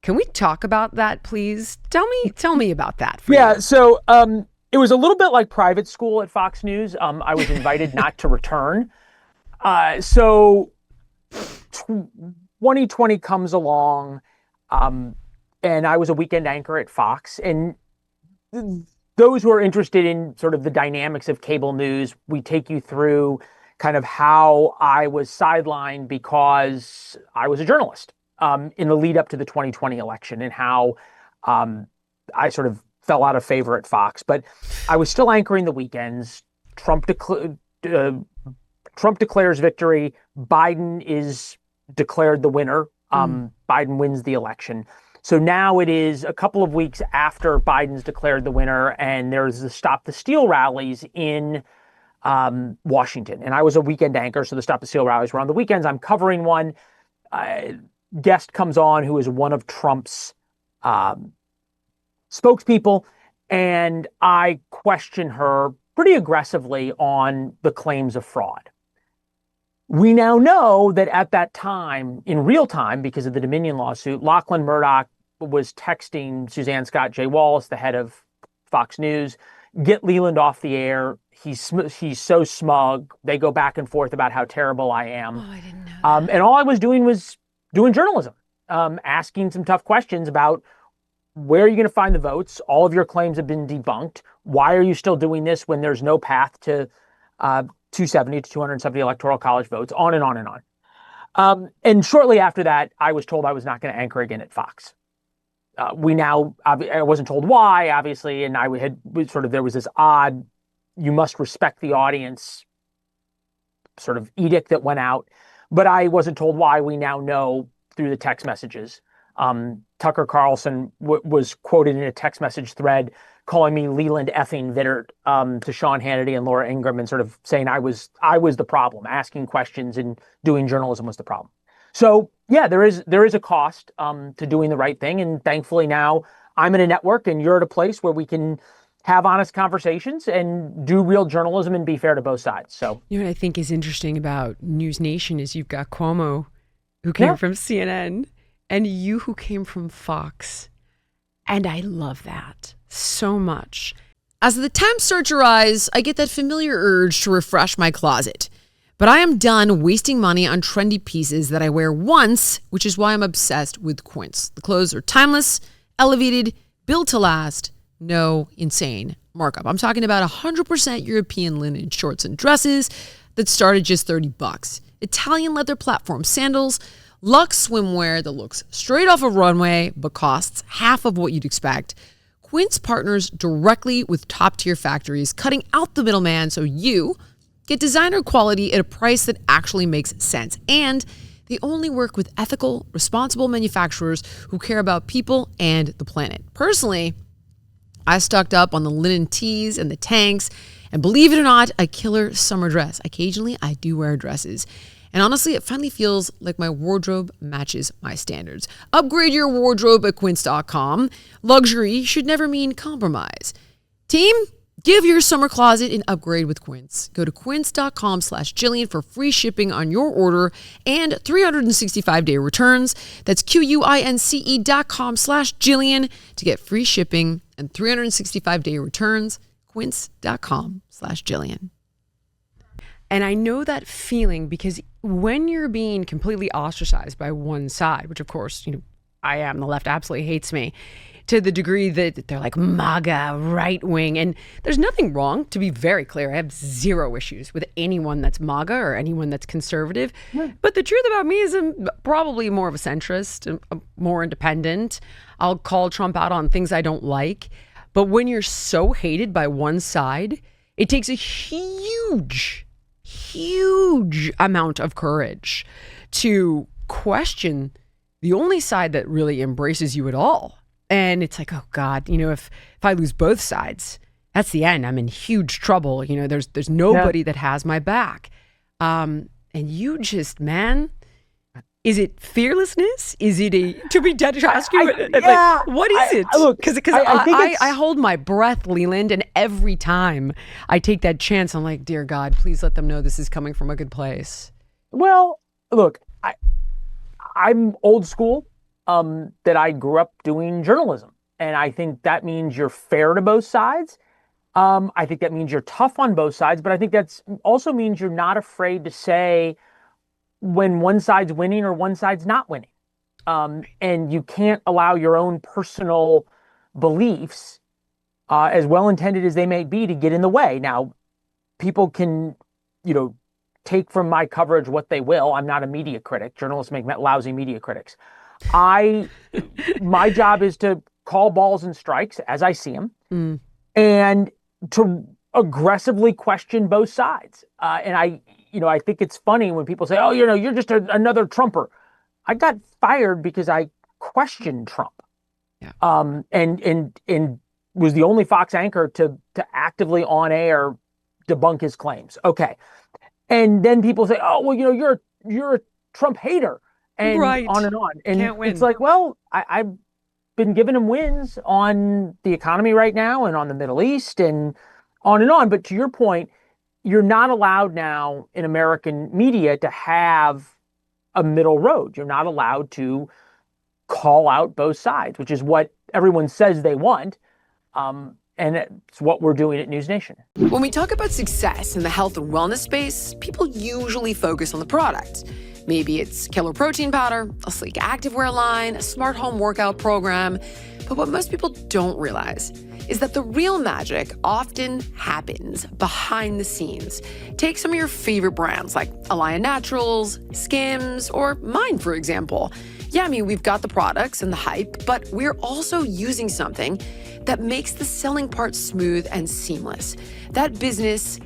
Can we talk about that, please? Tell me about that. So it was a little bit like private school at Fox News. I was invited not to return. So 2020 comes along, and I was a weekend anchor at Fox. And those who are interested in sort of the dynamics of cable news, we take you through kind of how I was sidelined because I was a journalist in the lead up to the 2020 election, and how I sort of fell out of favor at Fox. But I was still anchoring the weekends. Trump declares victory. Biden is declared the winner. Biden wins the election. So now it is a couple of weeks after Biden's declared the winner, and there's the Stop the Steal rallies in Washington. And I was a weekend anchor, so the Stop the Steal rallies were on the weekends. I'm covering one. Guest comes on who is one of Trump's spokespeople, and I question her pretty aggressively on the claims of fraud. We now know that at that time, in real time, because of the Dominion lawsuit, Lachlan Murdoch was texting Suzanne Scott J. Wallace, the head of Fox News, get Leland off the air. He's so smug. They go back and forth about how terrible I am. Oh, I didn't know that. And all I was doing was doing journalism, asking some tough questions about where are you going to find the votes? All of your claims have been debunked. Why are you still doing this when there's no path to 270 to 270 electoral college votes, on and on and on. And shortly after that, I was told I was not going to anchor again at Fox. I wasn't told why, obviously, and there was this odd, you must respect the audience sort of edict that went out, but I wasn't told why. We now know through the text messages. Tucker Carlson was quoted in a text message thread calling me Leland effing Vittert to Sean Hannity and Laura Ingraham, and sort of saying I was the problem. Asking questions and doing journalism was the problem. So yeah, there is a cost to doing the right thing, and thankfully now I'm in a network and you're at a place where we can have honest conversations and do real journalism and be fair to both sides. So what I think is interesting about NewsNation is you've got Cuomo, who came from CNN, and you who came from Fox. And I love that so much. As the temps start to rise, I get that familiar urge to refresh my closet. But I am done wasting money on trendy pieces that I wear once, which is why I'm obsessed with Quince. The clothes are timeless, elevated, built to last, no insane markup. I'm talking about 100% European linen shorts and dresses that start at just $30. Italian leather platform sandals, luxe swimwear that looks straight off a runway but costs half of what you'd expect. Quince partners directly with top-tier factories, cutting out the middleman so you get designer quality at a price that actually makes sense. And they only work with ethical, responsible manufacturers who care about people and the planet. Personally, I stocked up on the linen tees and the tanks, and believe it or not, a killer summer dress. Occasionally, I do wear dresses. And honestly, it finally feels like my wardrobe matches my standards. Upgrade your wardrobe at quince.com. Luxury should never mean compromise. Team, give your summer closet an upgrade with Quince. Go to quince.com/Jillian for free shipping on your order and 365-day returns. That's QUINCE.com/Jillian to get free shipping and 365-day returns. Quince.com/Jillian. And I know that feeling because when you're being completely ostracized by one side, which of course, I am, the left absolutely hates me to the degree that they're like MAGA, right wing. And there's nothing wrong, to be very clear. I have zero issues with anyone that's MAGA or anyone that's conservative. Yeah. But the truth about me is I'm probably more of a centrist, more independent. I'll call Trump out on things I don't like. But when you're so hated by one side, it takes a huge amount of courage to question the only side that really embraces you at all. And it's like, oh God, if I lose both sides, that's the end. I'm in huge trouble. There's nobody that has my back. And you just, man, is it fearlessness? Is it to be dead to ask you? What is it? Because I hold my breath, Leland, and every time I take that chance, I'm like, dear God, please let them know this is coming from a good place. Well, look, I'm old school. that I grew up doing journalism. And I think that means you're fair to both sides. I think that means you're tough on both sides, but I think that's also means you're not afraid to say when one side's winning or one side's not winning. And you can't allow your own personal beliefs, as well intended as they may be, to get in the way. Now, people can, take from my coverage what they will. I'm not a media critic. Journalists make lousy media critics. My job is to call balls and strikes as I see them, and to aggressively question both sides. And I think it's funny when people say, "Oh, you're just another Trumper." I got fired because I questioned Trump, and was the only Fox anchor to actively on air debunk his claims. Okay, and then people say, "Oh, well, you're a Trump hater," and on and on. And it's like, well, I've been giving him wins on the economy right now and on the Middle East and on and on. But to your point, you're not allowed now in American media to have a middle road. You're not allowed to call out both sides, which is what everyone says they want. And it's what we're doing at NewsNation. When we talk about success in the health and wellness space, people usually focus on the product. Maybe it's killer protein powder, a sleek activewear line, a smart home workout program. But what most people don't realize is that the real magic often happens behind the scenes. Take some of your favorite brands like Alaya Naturals, Skims, or mine, for example. Yeah, I mean, we've got the products and the hype, but we're also using something that makes the selling part smooth and seamless. That business,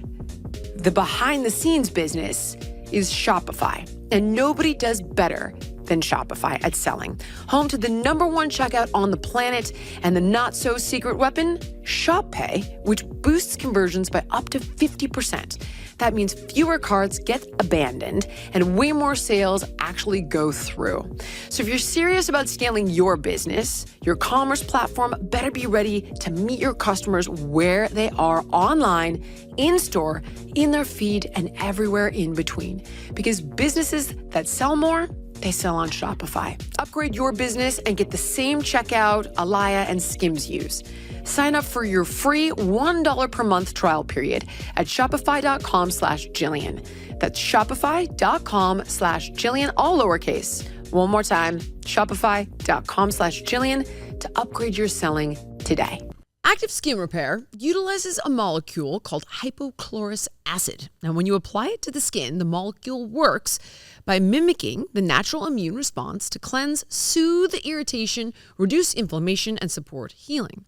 the behind the scenes business, is Shopify. And nobody does better than Shopify at selling. Home to the #1 checkout on the planet and the not-so-secret weapon, Shop Pay, which boosts conversions by up to 50%. That means fewer carts get abandoned and way more sales actually go through. So if you're serious about scaling your business, your commerce platform better be ready to meet your customers where they are online, in-store, in their feed, and everywhere in between. Because businesses that sell more, they sell on Shopify. Upgrade your business and get the same checkout Alaya and Skims use. Sign up for your free $1 per month trial period at shopify.com/Jillian. That's shopify.com/Jillian, all lowercase. One more time, shopify.com/Jillian to upgrade your selling today. Active Skin Repair utilizes a molecule called hypochlorous acid. Now, when you apply it to the skin, the molecule works by mimicking the natural immune response to cleanse, soothe irritation, reduce inflammation, and support healing.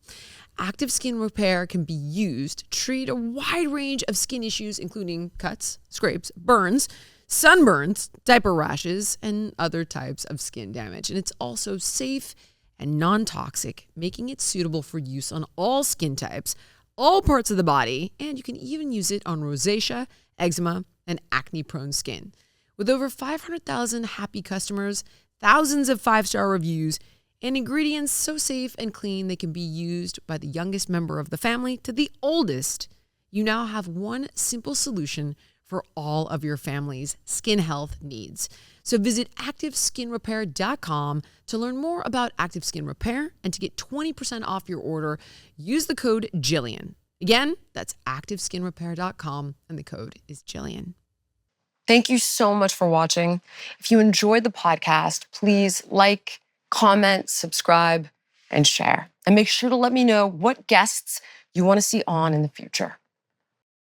Active Skin Repair can be used to treat a wide range of skin issues, including cuts, scrapes, burns, sunburns, diaper rashes, and other types of skin damage. And it's also safe and non-toxic, making it suitable for use on all skin types, all parts of the body, and you can even use it on rosacea, eczema, and acne-prone skin. With over 500,000 happy customers, thousands of 5-star reviews, and ingredients so safe and clean they can be used by the youngest member of the family to the oldest, you now have one simple solution for all of your family's skin health needs. So visit ActiveSkinRepair.com to learn more about Active Skin Repair and to get 20% off your order. Use the code Jillian. Again, that's ActiveSkinRepair.com and the code is Jillian. Thank you so much for watching. If you enjoyed the podcast, please like, comment, subscribe, and share. And make sure to let me know what guests you want to see on in the future.